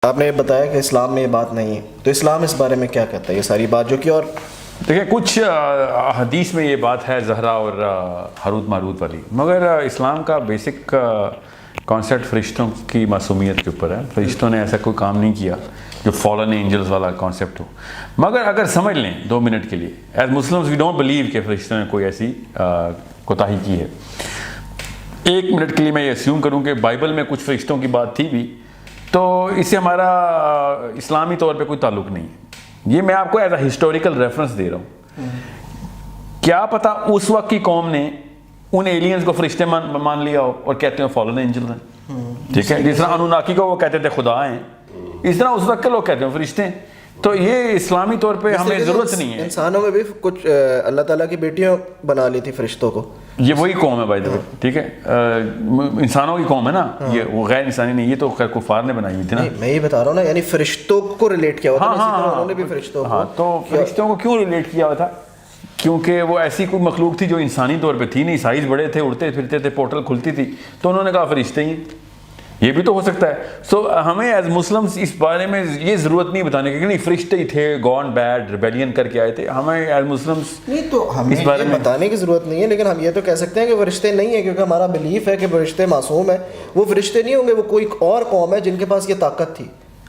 آپ نے بتایا کہ اسلام میں یہ بات نہیں ہے، تو اسلام اس بارے میں کیا کہتا ہے یہ ساری بات جو کہ؟ اور دیکھیں کچھ حدیث میں یہ بات ہے زہرا اور ہاروت ماروت والی، مگر اسلام کا بیسک کانسیپٹ فرشتوں کی معصومیت کے اوپر ہے. فرشتوں نے ایسا کوئی کام نہیں کیا جو فالن اینجلز والا کانسیپٹ ہو. مگر اگر سمجھ لیں 2 منٹ کے لیے، as Muslims we don't believe کہ فرشتوں نے کوئی ایسی کوتاہی کی ہے. 1 منٹ کے لیے میں یہ اسیوم کروں کہ بائبل میں کچھ فرشتوں کی بات تھی بھی، تو اس سے ہمارا اسلامی طور پہ کوئی تعلق نہیں ہے. یہ میں آپ کو ایز اے ہسٹوریکل ریفرنس دے رہا ہوں. کیا پتہ اس وقت کی قوم نے ان ایلینز کو فرشتے مان لیا ہو اور کہتے ہیں فالن اینجلز ہیں. ٹھیک ہے، جس طرح انوناکی کو وہ کہتے تھے خدا ہیں، اس طرح اس وقت کے لوگ کہتے ہیں فرشتے ہیں. تو یہ اسلامی طور پہ ہمیں ضرورت نہیں ہے. انسانوں میں بھی کچھ اللہ تعالیٰ کی بیٹیاں بنا لی تھی فرشتوں کو. یہ وہی قوم ہے بائی دا وے، ٹھیک ہے، انسانوں کی قوم ہے نا یہ، وہ غیر انسانی نہیں. یہ تو خیر کفار نے بنائی ہوئی تھی نا. میں یہ بتا رہا ہوں نا، یعنی فرشتوں کو ریلیٹ کیا ہوا تھا. انہوں نے بھی فرشتوں کو، تو فرشتوں کو کیوں ریلیٹ کیا ہوا تھا؟ کیونکہ وہ ایسی کوئی مخلوق تھی جو انسانی طور پہ تھی نہیں، سائز بڑے تھے، اڑتے پھرتے تھے، پورٹل کھلتی تھی، تو انہوں نے کہا فرشتے ہی. یہ بھی تو ہو سکتا ہے. سو ہمیں ایز مسلمس اس بارے میں یہ ضرورت نہیں بتانے کی کہ نہیں فرشتے ہی تھے، گون بیڈ ریبیلین کر کے آئے تھے. ہمیں ایز مسلمس نہیں، تو ہمیں اس بارے میں بتانے کی ضرورت نہیں ہے، لیکن ہم یہ تو کہہ سکتے ہیں کہ فرشتے نہیں ہیں، کیونکہ ہمارا بلیف ہے کہ فرشتے معصوم ہیں. وہ فرشتے نہیں ہوں گے، وہ کوئی اور قوم ہے جن کے پاس یہ طاقت تھی.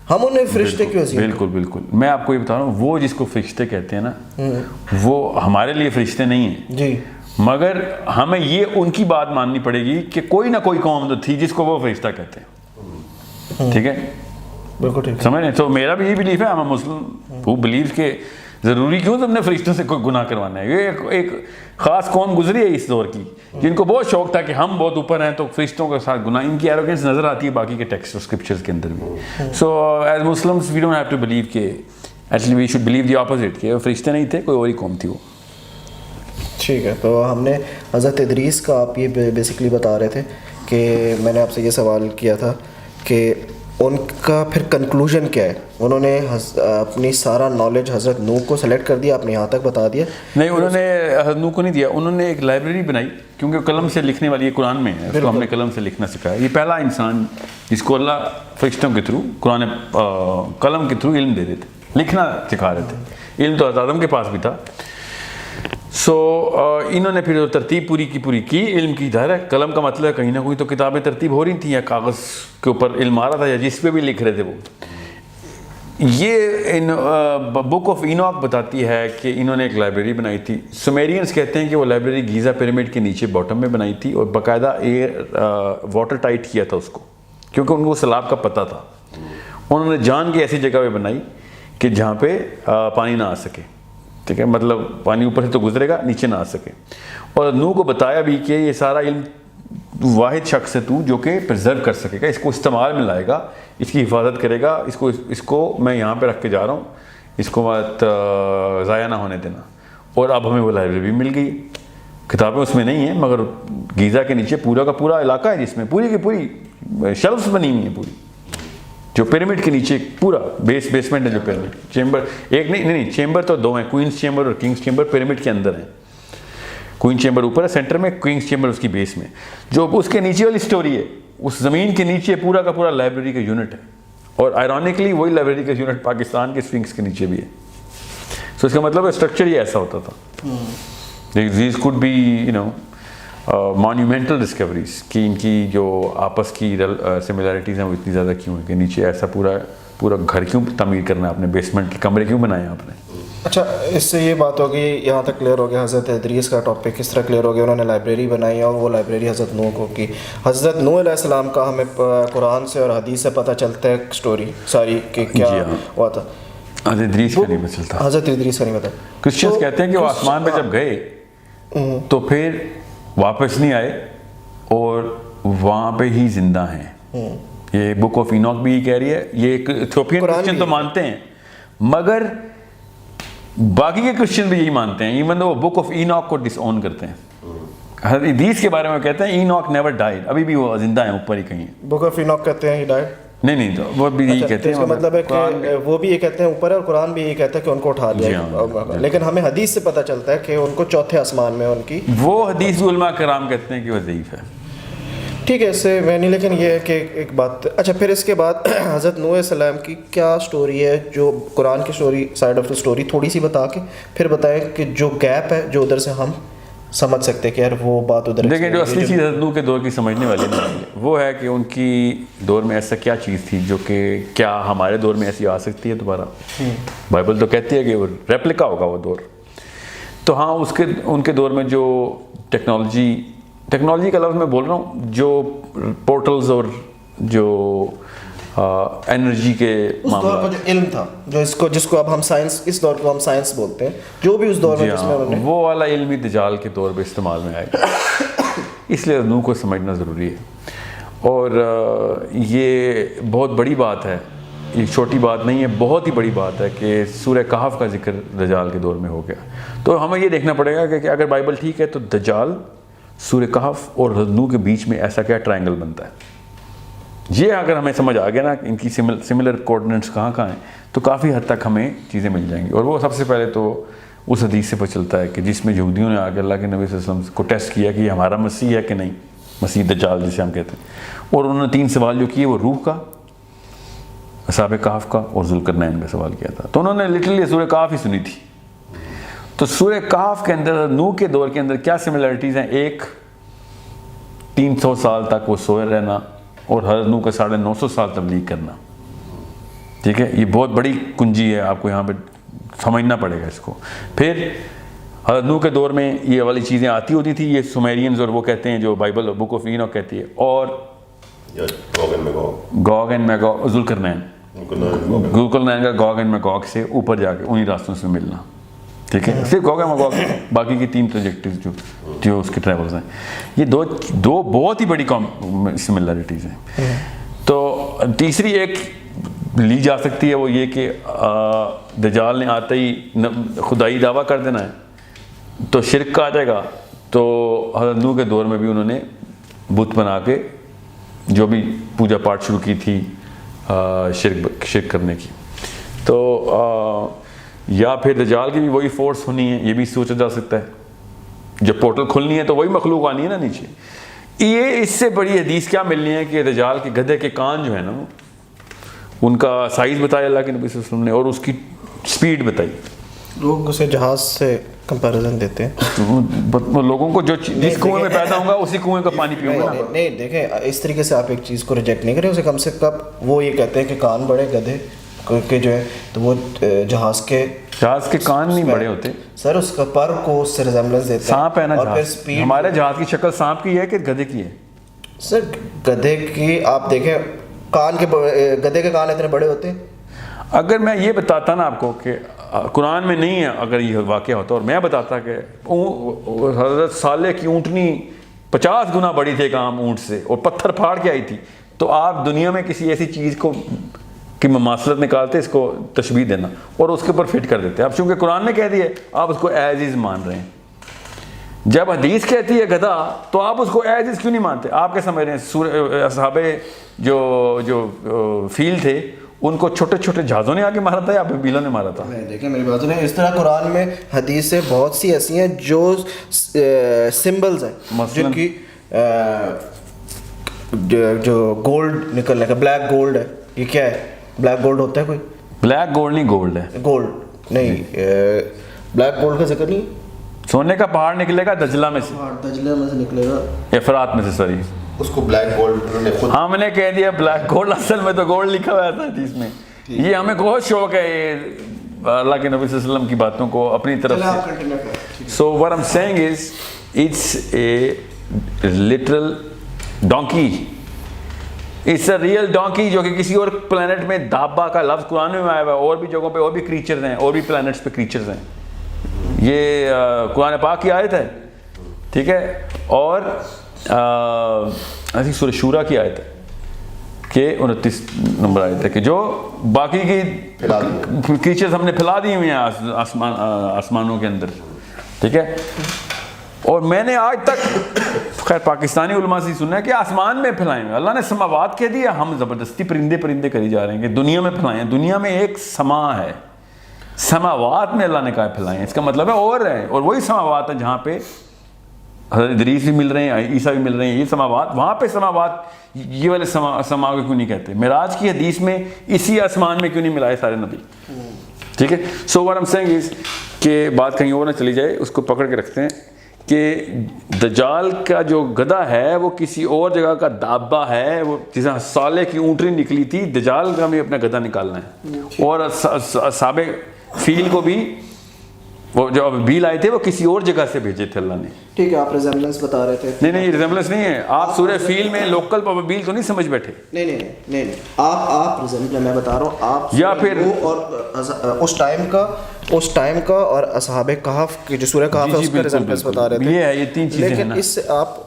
ہم انہیں فرشتے کیوں عزیز؟ بالکل بالکل. میں آپ کو یہ بتا رہا ہوں، وہ جس کو فرشتے کہتے ہیں نا، وہ ہمارے لیے فرشتے نہیں ہیں جی، مگر ہمیں یہ ان کی بات ماننی پڑے گی کہ کوئی نہ کوئی قوم تو تھی جس کو وہ فرشتہ کہتے ہیں. ٹھیک ہے، بالکل ٹھیک سمجھ لیں. تو میرا بھی یہ بلیف ہے، ہم مسلم وہ بلیو کہ ضروری کیوں تم نے فرشتوں سے کوئی گناہ کروانا ہے. یہ ایک خاص قوم گزری ہے اس دور کی جن کو بہت شوق تھا کہ ہم بہت اوپر ہیں، تو فرشتوں کے ساتھ گناہ، ان کی ایروگنس نظر آتی ہے باقی کے ٹیکسٹ اور اسکرپچرز کے اندر بھی. So as Muslims we don't have to believe کہ actually we should believe the opposite کہ فرشتے نہیں تھے، کوئی اور ہی قوم تھی وہ. ٹھیک ہے. تو ہم نے حضرت ادریس کا آپ یہ بیسکلی بتا رہے تھے کہ میں نے آپ سے یہ سوال کیا تھا کہ ان کا پھر کنکلوژن کیا ہے. انہوں نے اپنی سارا نالج حضرت نوح کو سلیکٹ کر دیا، آپ نے یہاں تک بتا دیا. نہیں، انہوں نے حضرت نوح کو نہیں دیا، انہوں نے ایک لائبریری بنائی، کیونکہ قلم سے لکھنے والی یہ قرآن میں ہے، اس کو ہم نے قلم سے لکھنا سکھایا. یہ پہلا انسان جس کو اللہ فرشتوں کے تھرو قرآن قلم کے تھرو علم دے دیتے، لکھنا سکھا رہے تھے. علم تو حضرت آدم کے پاس بھی تھا. سو انہوں نے پھر ترتیب پوری کی علم کی. ظاہر ہے قلم کا مطلب ہے کہیں نہ کہیں تو کتابیں ترتیب ہو رہی تھیں یا کاغذ کے اوپر علم آ رہا تھا یا جس پہ بھی لکھ رہے تھے وہ. یہ بک آف اینوک بتاتی ہے کہ انہوں نے ایک لائبریری بنائی تھی. سمیرینز کہتے ہیں کہ وہ لائبریری گیزا پیرامڈ کے نیچے باٹم میں بنائی تھی اور باقاعدہ واٹر ٹائٹ کیا تھا اس کو، کیونکہ ان کو سیلاب کا پتہ تھا. انہوں نے جان کی ایسی جگہ پہ بنائی کہ جہاں پہ پانی نہ آ سکے. ٹھیک ہے، مطلب پانی اوپر سے تو گزرے گا، نیچے نہ آ سکے. اور نوح کو بتایا بھی کہ یہ سارا علم واحد شخص ہے تو جو کہ پرزرو کر سکے گا، اس کو استعمال میں لائے گا، اس کی حفاظت کرے گا، اس کو میں یہاں پہ رکھ کے جا رہا ہوں، اس کو بات ضائع نہ ہونے دینا. اور اب ہمیں وہ لائبریری مل گئی. کتابیں اس میں نہیں ہیں مگر گیزا کے نیچے پورا کا پورا علاقہ ہے جس میں پوری کی پوری شیلفز بنی ہوئی ہیں، پوری جو پیرامڈ کے نیچے پورا بیسمنٹ ہے. جو پیرامڈ چیمبر ایک نہیں چیمبر تو 2 ہیں، کوئنس چیمبر اور کنگس چیمبر پیرامڈ کے اندر ہیں. کوئن چیمبر اوپر ہے سینٹر میں، کنگس چیمبر اس کی بیس میں. جو اس کے نیچے والی سٹوری ہے، اس زمین کے نیچے پورا کا پورا لائبریری کا یونٹ ہے. اور آئرونکلی وہی لائبریری کا یونٹ پاکستان کے سفنکس کے نیچے بھی ہے. سو اس کا مطلب اسٹرکچر ہی ایسا ہوتا تھا. دیز کوڈ بی مانیومنٹل ڈسکوریز کہ ان کی جو آپس کی سملیرٹیز ہیں وہ اتنی زیادہ کیوں ہیں کہ نیچے ایسا پورا گھر کیوں تعمیر کرنا ہے آپ نے، بیسمنٹ کے کمرے کیوں بنائے آپ نے. اچھا، اس سے یہ بات ہوگی، یہاں تک کلیئر ہو گیا. حضرت ادریس کا ٹاپک کس طرح کلیئر ہو گیا. انہوں نے لائبریری بنائی اور وہ لائبریری حضرت نوح کو کی. حضرت نوح علیہ السلام کا ہمیں قرآن سے اور حدیث سے پتہ چلتا ہے اسٹوری ساری کہ کیا ہوا تھا. حضرت ادریس کا نہیں چلتا. حضرت ادریس کا نہیں پتہ. کرسچنس کہتے ہیں کہ وہ آسمان پہ جب گئے تو پھر واپس نہیں آئے اور وہاں پہ ہی زندہ ہیں. یہ بک آف اینوک بھی یہ کہہ رہی ہے. یہ ایک ایتھوپین کرسچن تو مانتے ہیں مگر باقی کے کرسچن بھی یہی مانتے ہیں، ایون وہ بک آف اینوک کو ڈس اون کرتے ہیں. حضرت ادریس کے بارے میں کہتے ہیں اینوک نیور ڈائیڈ، ابھی بھی وہ زندہ ہیں اوپر ہی کہیں. بک آف اینوک کہتے ہیں ہی ڈائیڈ نہیں تو وہ بھی یہی کہتے ہیں. اس کا مطلب ہے کہ وہ بھی یہ کہتے ہیں اوپر ہے اور قرآن بھی یہ کہتا ہے کہ ان کو اٹھا لیا. لیکن ہمیں حدیث سے پتہ چلتا ہے کہ ان کو چوتھے آسمان میں ان کی، وہ حدیث علماء کرام کہتے ہیں کہ وہ ضعیف ہے. ٹھیک ہے اس سے میں نہیں, لیکن یہ ہے کہ ایک بات. اچھا پھر اس کے بعد حضرت نوح علیہ السلام کی کیا سٹوری ہے, جو قرآن کی story, side of the story تھوڑی سی بتا کے پھر بتائیں کہ جو گیپ ہے جو ادھر سے ہم سمجھ سکتے ہیں کہ یار وہ بات ادھر. دیکھیں جو اصلی چیز حضرت نوح کے دور کی سمجھنے والی نہیں ہے وہ ہے کہ ان کی دور میں ایسا کیا چیز تھی جو کہ کیا ہمارے دور میں ایسی آ سکتی ہے دوبارہ. بائبل تو کہتی ہے کہ وہ ریپلیکا ہوگا وہ دور. تو ہاں ان کے دور میں جو ٹیکنالوجی کا لفظ میں بول رہا ہوں, جو پورٹلز اور جو انرجی کے معاملات, جو علم تھا جو جس کو اب ہم سائنس, اس دور کو ہم سائنس بولتے ہیں, جو بھی اس دور میں جس میں وہ والا علمی دجال کے دور پہ استعمال میں آئے گا. اس لیے نوح کو سمجھنا ضروری ہے. اور یہ بہت بڑی بات ہے, یہ چھوٹی بات نہیں ہے, بہت ہی بڑی بات ہے کہ سورہ کہف کا ذکر دجال کے دور میں ہو گیا. تو ہمیں یہ دیکھنا پڑے گا کہ اگر بائبل ٹھیک ہے تو دجال, سورہ کہف اور نوح کے بیچ میں ایسا کیا ٹرائنگل بنتا ہے. یہ اگر ہمیں سمجھ آ گیا نا ان کی سملر کوآرڈینیٹس کہاں ہیں, تو کافی حد تک ہمیں چیزیں مل جائیں گی. اور وہ سب سے پہلے تو اس حدیث سے پتہ چلتا ہے کہ جس میں یہودیوں نے آ کے اللہ کے نبی صلی اللہ علیہ وسلم کو ٹیسٹ کیا کہ یہ ہمارا مسیح ہے کہ نہیں, مسیح دجال جسے ہم کہتے ہیں. اور انہوں نے 3 سوال جو کیے وہ روح کا, اصحاب کہف کا اور ذوالقرنین کا سوال کیا تھا. تو انہوں نے لٹرلی سورہ کہف ہی سنی تھی. تو سورہ کہف کے اندر نوح کے دور کے اندر کیا سملیرٹیز ہیں. ایک 300 سال تک وہ سوئے رہنا اور حضرت نوح کا 950 سال تبلیغ کرنا. ٹھیک ہے, یہ بہت بڑی کنجی ہے, آپ کو یہاں پہ سمجھنا پڑے گا اس کو. پھر حضرت نوح کے دور میں یہ والی چیزیں آتی ہوتی تھی, یہ سومیرینز اور وہ کہتے ہیں جو بائبل بک آف اینوک کہتی ہے, اور گوگ اینڈ میگوگ, ذوالقرنین کا گوگ اینڈ میگوگ سے اوپر جا کے انہی راستوں سے ملنا. ٹھیک ہے, صرف گوگ اینڈ میگوگ, باقی کی 3 ٹریجیکٹریز جو اس کے ٹریولز ہیں, یہ دو بہت ہی بڑی سملیرٹیز ہیں. تو تیسری ایک لی جا سکتی ہے وہ یہ کہ دجال نے آتے ہی خدائی دعویٰ کر دینا ہے تو شرک کا آ جائے گا. تو حضرت نوح کے دور میں بھی انہوں نے بت بنا کے جو بھی پوجا پاٹ شروع کی تھی شرک کرنے کی. تو یا پھر دجال کی بھی وہی فورس ہونی ہے, یہ بھی سوچا جا سکتا ہے. جب پورٹل کھلنی ہے تو وہی مخلوق آنی ہے نا نیچے. یہ اس سے بڑی حدیث کیا ملنی ہے کہ دجال کے گدھے کے کان جو ہے نا, ان کا سائز بتایا اللہ کے نبی صلی اللہ علیہ وسلم نے, اور اس کی سپیڈ بتائی. لوگ اسے جہاز سے کمپیریزن دیتے ہیں. لوگوں کو جو جس کنویں میں پیدا ہوں گا اسی کنویں کا پانی پیوں گا. نہیں دیکھیں, اس طریقے سے آپ ایک چیز کو ریجیکٹ نہیں کریں. اسے کم سے کم وہ یہ کہتے ہیں کہ کان بڑے گدھے کے جو ہے, تو وہ جہاز کے کان نہیں بڑے ہوتے سر, اس کا پر کو اس سے ریزمبلنس دیتے ہیں. سانپ ہے نا جہاز, ہمارے جہاز کی شکل سانپ کی ہے کہ گدھے کی ہے؟ سر گدھے کی آپ دیکھیں کان کے, گدھے کے کان اتنے بڑے ہوتے ہیں. اگر میں یہ بتاتا نا آپ کو کہ قرآن میں نہیں ہے, اگر یہ واقعہ ہوتا اور میں بتاتا کہ حضرت صالح کی اونٹنی 50 گنا بڑی تھی ایک عام اونٹ سے اور پتھر پھاڑ کے آئی تھی, تو آپ دنیا میں کسی ایسی چیز کو کی مماثلت نکالتے, اس کو تشبیہ دینا اور اس کے اوپر فٹ کر دیتے. اب چونکہ قرآن نے کہہ دیا آپ اس کو ایز از مان رہے ہیں. جب حدیث کہتی ہے گدھا تو آپ اس کو ایز از کیوں نہیں مانتے؟ آپ کیا سمجھ رہے ہیں اصحاب جو فیل تھے ان کو چھوٹے چھوٹے جہازوں نے آ کے مارا تھا یا بیلوں نے مارا تھا؟ دیکھیں میری بات سنیں, اس طرح قرآن میں حدیثیں بہت سی ایسی ہیں جو سمبلز ہیں, جن کی جو گولڈ نکلنے کا, بلیک گولڈ ہے, یہ کیا ہے؟ بلیک گولڈ ہوتا ہے کوئی؟ بلیک گولڈ نہیں, گولڈ ہے. گولڈ نہیں, بلیک گولڈ کا ذکر نہیں. سونے کا پہاڑ نکلے گا دجلہ میں سے, دجلہ میں سے نکلے گا, افرات میں سے, سوری اس کو بلیک گولڈ ہم نے کہہ دیا بلیک گولڈ, اصل میں تو گولڈ لکھا ہوا تھا حدیث میں. یہ ہمیں بہت شوق ہے اللہ کے نبی صلی اللہ علیہ وسلم کی باتوں کو اپنی طرف سے. سو what I'm saying is it's a literal donkey, it's a real donkey جو کہ کسی اور پلانٹ میں دابا کا لفظ قرآن میں آیا ہوا ہے, اور بھی جگہوں پہ اور بھی کریچرز ہیں, اور بھی پلانٹس پہ کریچرز ہیں. یہ قرآن پاک کی آیت ہے. ٹھیک ہے, اور ایسی سورہ شورا کی آیت ہے کہ 29 نمبر آیت ہے کہ جو باقی کی کریچرز ہم نے پھیلا دی ہوئی ہیں آسمانوں کے اندر. ٹھیک ہے, اور میں نے آج تک خیر پاکستانی علماء سے سنا ہے کہ آسمان میں پھیلائیں گے. اللہ نے سماوات کہہ دیا, ہم زبردستی پرندے کری جا رہے ہیں کہ دنیا میں پھیلائیں. دنیا میں ایک سما ہے, سماوات میں اللہ نے کہا پھیلائیں. اس کا مطلب ہے اور ہے, اور وہی سماوات ہے جہاں پہ حضرت ادریس بھی مل رہے ہیں, عیسیٰ بھی مل رہے ہیں, یہ سماوات, وہاں پہ سماوات یہ والے سما کو کیوں نہیں کہتے؟ معراج کی حدیث میں اسی آسمان میں کیوں نہیں ملائے سارے نبی؟ ٹھیک ہے. سو what I'm saying is کہ بات کہیں اور نہ چلی جائے, اس کو پکڑ کے رکھتے ہیں کہ دجال کا جو گدھا ہے وہ کسی اور جگہ کا دابہ ہے. وہ جس طرح صالح کی اونٹنی نکلی تھی, دجال کا بھی اپنا گدھا نکالنا ہے. اور اصحاب فیل کو بھی, وہ جو ابیل آئے تھے وہ کسی اور جگہ سے بھیجے تھے اللہ نے. ٹھیک ہے, آپ ریزمبلنس بتا رہے تھے. نہیں یہ ریزمبلنس نہیں ہے, آپ سورہ فیل میں لوکل ابیل تو نہیں سمجھ بیٹھے. نہیں آپ ریزمبلنس میں بتا رہا ہوں, آپ یا پھر اور اس ٹائم کا اور اصحاب کہف کی جو سورہ کہف ہے اس کا ریزمبلنس بتا رہے تھے. یہ ہے, یہ تین چیزیں ہیں. لیکن اس سے آپ,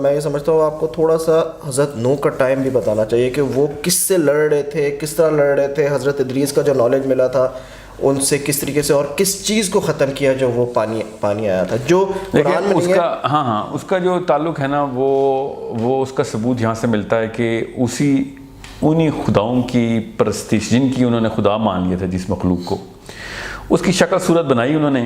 میں یہ سمجھتا ہوں آپ کو تھوڑا سا حضرت نوح کا ٹائم بھی بتانا چاہیے کہ وہ کس سے لڑ رہے تھے, کس طرح لڑ رہے تھے. حضرت ادریس کا جو نالج ملا تھا ان سے کس طریقے سے, اور کس چیز کو ختم کیا جو وہ پانی آیا تھا, جو قرآن میں اس کا ہاں اس کا جو تعلق ہے نا, وہ اس کا ثبوت یہاں سے ملتا ہے کہ انہی خداؤں کی پرستش جن کی انہوں نے خدا مان لیا تھا, جس مخلوق کو اس کی شکل صورت بنائی انہوں نے,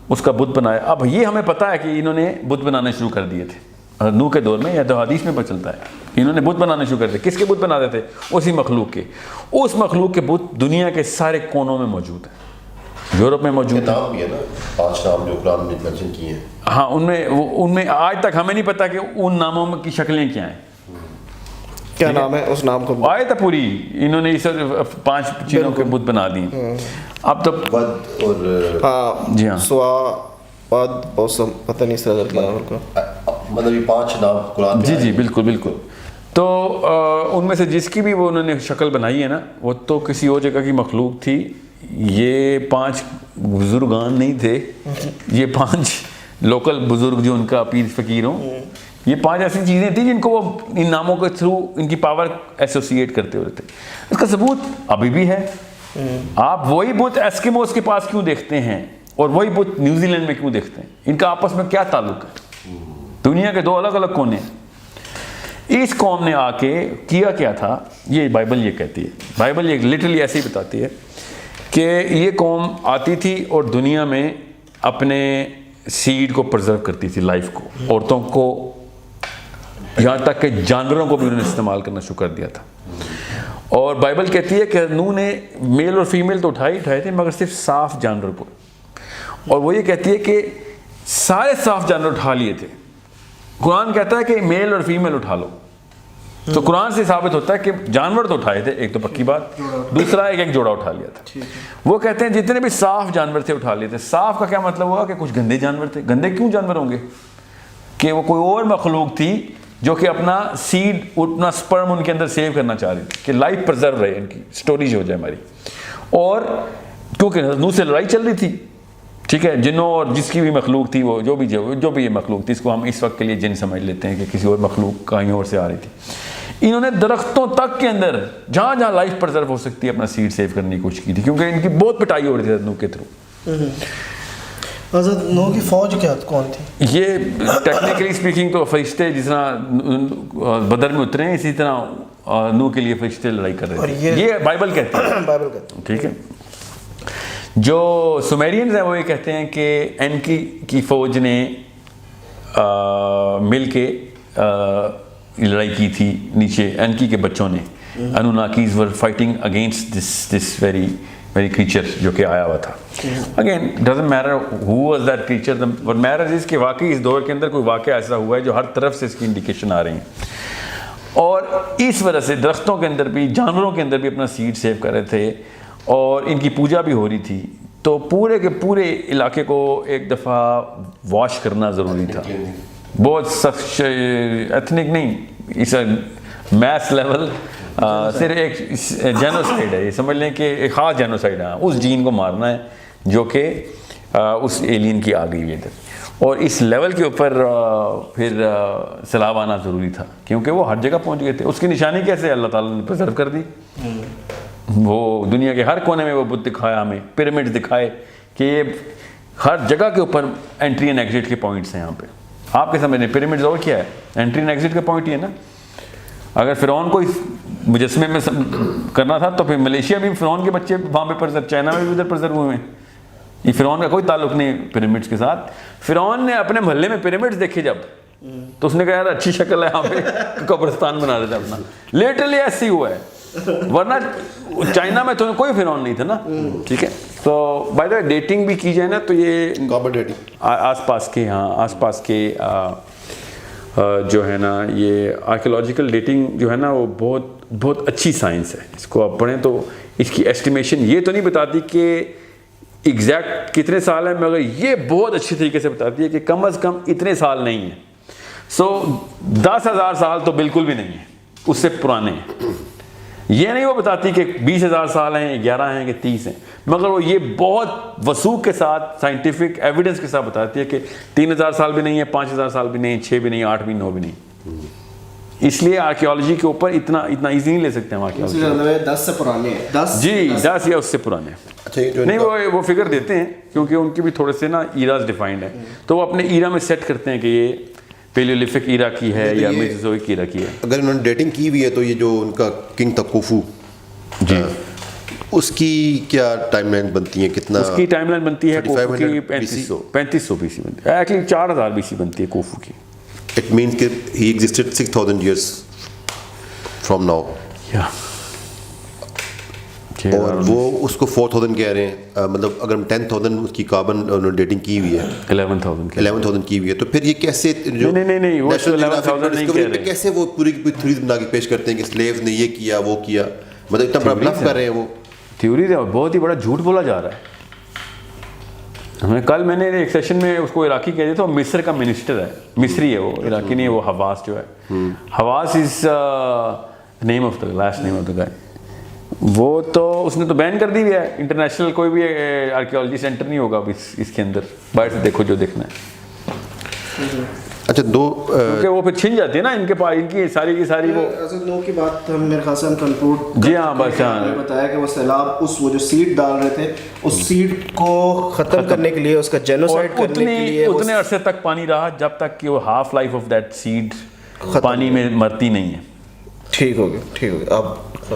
اس کا بت بنایا. اب یہ ہمیں پتہ ہے کہ انہوں نے بت بنانے شروع کر دیے تھے نوح کے دور میں, یا تو حدیث میں پتہ چلتا ہے انہوں نے بت بنانے شروع کر دیے. کس کے بت بناتے تھے؟ اسی مخلوق کے. اس مخلوق کے بت دنیا کے سارے کونوں میں موجود ہیں, یورپ میں موجود ہیں. نام بھی ہے نا 5 نام جو قرآن نے مینشن کیے ہیں. ہاں ان میں آج تک ہمیں نہیں پتا کہ ان ناموں کی شکلیں کیا ہیں. کیا نام ہے اس نام کو؟ آئے تو پوری انہوں نے 5 چیزوں کے بت بنا دیے. اب تو ود اور جی ہاں سوا پد اوسم, پتہ نہیں اس کا مطلب یہ 5 نام قرآن میں. جی بالکل. تو ان میں سے جس کی بھی وہ انہوں نے شکل بنائی ہے نا, وہ تو کسی اور جگہ کی مخلوق تھی. یہ 5 بزرگان نہیں تھے, یہ 5 لوکل بزرگ جو ان کا پیر فقیر ہوں, یہ 5 ایسی چیزیں تھیں جن کو وہ ان ناموں کے تھرو ان کی پاور ایسوسیٹ کرتے ہوئے تھے. اس کا ثبوت ابھی بھی ہے. آپ وہی بت ایسکیموز کے پاس کیوں دیکھتے ہیں اور وہی بت نیوزی لینڈ میں کیوں دیکھتے ہیں؟ ان کا آپس میں کیا تعلق ہے؟ دنیا کے 2 الگ الگ کونے ہیں. اس قوم نے آ کے کیا تھا, یہ بائبل یہ کہتی ہے, بائبل یہ لٹرلی ایسے ہی بتاتی ہے کہ یہ قوم آتی تھی اور دنیا میں اپنے سیڈ کو پرزرو کرتی تھی, لائف کو, عورتوں کو, یہاں تک کہ جانوروں کو بھی انہوں نے استعمال کرنا شروع کر دیا تھا. اور بائبل کہتی ہے کہ نوح نے میل اور فیمیل تو اٹھائے تھے مگر صرف صاف جانور کو. اور وہ یہ کہتی ہے کہ سارے صاف جانور اٹھا لیے تھے. قرآن کہتا ہے کہ میل اور فیمیل اٹھا لو. تو قرآن سے ثابت ہوتا ہے کہ جانور تو اٹھائے تھے, ایک تو پکی بات, دوسرا ایک جوڑا اٹھا لیا تھا. وہ کہتے ہیں جتنے بھی صاف جانور تھے اٹھا لیے تھے. صاف کا کیا مطلب ہوا کہ کچھ گندے جانور تھے. گندے کیوں جانور ہوں گے؟ کہ وہ کوئی اور مخلوق تھی جو کہ اپنا سیڈ, اپنا سپرم ان کے اندر سیو کرنا چاہ رہی تھی کہ لائف پرزرو رہے, ان کی سٹوریج ہو جائے ہماری. اور کیونکہ نوح سے لڑائی چل رہی تھی, ٹھیک ہے, جنوں اور جس کی بھی مخلوق تھی, وہ جو بھی یہ مخلوق تھی, اس کو ہم اس وقت کے لیے جن سمجھ لیتے ہیں کہ کسی اور مخلوق کہیں اور سے آ رہی تھی. انہوں نے درختوں تک کے اندر جہاں لائف پرزرو ہو سکتی ہے اپنا سیڈ سیو کرنے کی کوشش کی تھی, کیونکہ ان کی بہت پٹائی ہو رہی تھی نوح کے تھرو. حضرت نوح کی فوج کیا کون تھی؟ یہ ٹیکنیکلی اسپیکنگ تو فرشتے جس طرح بدر میں اترے ہیں, اسی طرح نوح کے لیے فرشتے لڑائی کر رہے تھے. یہ بائبل کہتی ہے. ٹھیک ہے. جو سومیرینز ہیں وہ یہ کہتے ہیں کہ اینکی کی فوج نے مل کے لڑائی کی تھی نیچے. اینکی کے بچوں نے, Anunnakis were fighting against this very creature جو کہ آیا ہوا تھا. Again doesn't matter who was that creature, what matters is کہ واقعی اس دور کے اندر کوئی واقعہ ایسا ہوا ہے جو ہر طرف سے اس کی انڈیکیشن آ رہی ہیں. اور اس وجہ سے درختوں کے اندر بھی, جانوروں کے اندر بھی اپنا سیڈ سیو کر رہے تھے, اور ان کی پوجا بھی ہو رہی تھی. تو پورے کے پورے علاقے کو ایک دفعہ واش کرنا ضروری تھا. بہت سخت ایتھنک نہیں, اس میس لیول, صرف ایک جینوسائڈ ہے, یہ سمجھ لیں کہ ایک خاص جینوسائڈ ہے. اس جین کو مارنا ہے جو کہ اس ایلین کی آ گئی ہے, اور اس لیول کے اوپر پھر سیلاب آنا ضروری تھا, کیونکہ وہ ہر جگہ پہنچ گئے تھے. اس کی نشانی کیسے اللہ تعالیٰ نے پرزرو کر دی. وہ دنیا کے ہر کونے میں وہ بت دکھایا ہمیں, پیرامڈ دکھائے کہ یہ ہر جگہ کے اوپر انٹری اینڈ ایگزٹ کے پوائنٹس ہیں. یہاں پہ آپ کے سمجھ رہے ہیں پیرامڈز اور کیا ہے, انٹری اینڈ ایگزٹ کا پوائنٹ ہی ہے نا. اگر فرعون کو مجسمے میں کرنا تھا تو پھر ملیشیا بھی فرعون کے بچے وہاں پہ پرزر, چائنا میں بھی ادھر پرزر ہوئے ہیں. یہ فرعون کا کوئی تعلق نہیں پیرامڈس کے ساتھ. فرعون نے اپنے محلے میں پیرامڈس دیکھے جب تو اس نے کہا یار اچھی شکل ہے, یہاں پہ قبرستان بنا رہے تھے اپنا. لیٹرلی ایسے ہی ہوا ہے, ورنہ چائنا میں تو کوئی فرعون نہیں تھا نا. ٹھیک ہے, تو بائی دا وے ڈیٹنگ بھی کی جائے نا تو یہ آس پاس کے, ہاں آس پاس کے جو ہے نا یہ آرکیولوجیکل ڈیٹنگ جو ہے نا وہ بہت بہت اچھی سائنس ہے. اس کو آپ پڑھیں تو اس کی ایسٹیمیشن یہ تو نہیں بتاتی کہ ایگزیکٹ کتنے سال ہیں, مگر یہ بہت اچھی طریقے سے بتاتی ہے کہ کم از کم اتنے سال نہیں ہیں. سو 10,000 سال تو بالکل بھی نہیں ہے, اس سے پرانے ہیں. یہ نہیں وہ بتاتی کہ 20,000 سال ہیں, 11 ہیں کہ 30 ہیں, مگر وہ یہ بہت وثوق کے ساتھ سائنٹیفک ایویڈنس کے ساتھ بتاتی ہے کہ 3,000 سال بھی نہیں ہے, 5,000 سال بھی نہیں, 6 بھی نہیں, 8 بھی, 9 بھی نہیں. اس لیے آرکیولوجی کے اوپر اتنا ایزی نہیں لے سکتے ہم آرکیولوجی. 10 سے پرانے ہیں, 10 جی 10 یا اس سے پرانے. نہیں وہ فگر دیتے ہیں کیونکہ ان کے بھی تھوڑے سے نا ایراز ڈیفائنڈ ہیں, تو وہ اپنے ایرا میں سیٹ کرتے ہیں کہ یہ پیلیولیفک ایرا کی ہے یا میزوزوئک ایرا کی ہے. اگر انہوں نے ڈیٹنگ کی ہوئی ہے تو یہ جو ان کا کنگ تھا خوفو, جی اس کی کیا ٹائم لائن بنتی ہے, کتنا اس کی ٹائم لائن بنتی ہے کوفو کی 3500 BC بنتی ہے, ایکچولی 4000 BC بنتی ہے کوفو کی. It means that he existed 6,000 years from now. اور وہ اس کو 4,000 کہہ رہے ہیں, مطلب اگر 10,000 اس کی کاربن ڈیٹنگ کی ہوئی ہے, 11,000 کی ہوئی ہے, تو پھر یہ کیسے نہیں وہ 11,000 نہیں کہہ رہے, کیسے وہ پوری تھیوریز بنا کے پیش کرتے ہیں کہ سلیوز نے یہ کیا وہ کیا, مطلب اتنا بڑا بلف کر رہے ہیں وہ. تھیوریز ہے, بہت ہی بڑا جھوٹ بولا جا رہا ہے. ہمیں کل میں نے ایک سیشن میں اس کو عراقی کہہ دیا تھا, مصر کا منسٹر ہے, مصری ہے وہ, عراقی نہیں ہے وہ, حواس جو ہے, حواس is name of the last name of the guy. وہ تو اس نے تو بین کر دی ہوئی ہے, انٹرنیشنل کوئی بھی آرکیولوجی سینٹر نہیں ہوگا اس کے اندر, باہر سے دیکھو جو دیکھنا ہے. اچھا دو کیونکہ وہ پھر چھن جاتی ہے نا ان کے پاس, ان کی ساری کی ساری وہ نو کی بات ہم میرے خیال سے ہم کنکلوڈ. جی ہاں بس ہاں بتایا کہ وہ سیلاب اس وہ جو سیڈ ڈال رہے تھے, اس سیڈ کو ختم کرنے کے لیے, اس کا جینوسائڈ کرنے کے لیے اتنے عرصے تک پانی رہا جب تک کہ وہ half life of that seed پانی میں مرتی نہیں ہے. ٹھیک ہو گیا, ٹھیک ہو گیا. آپ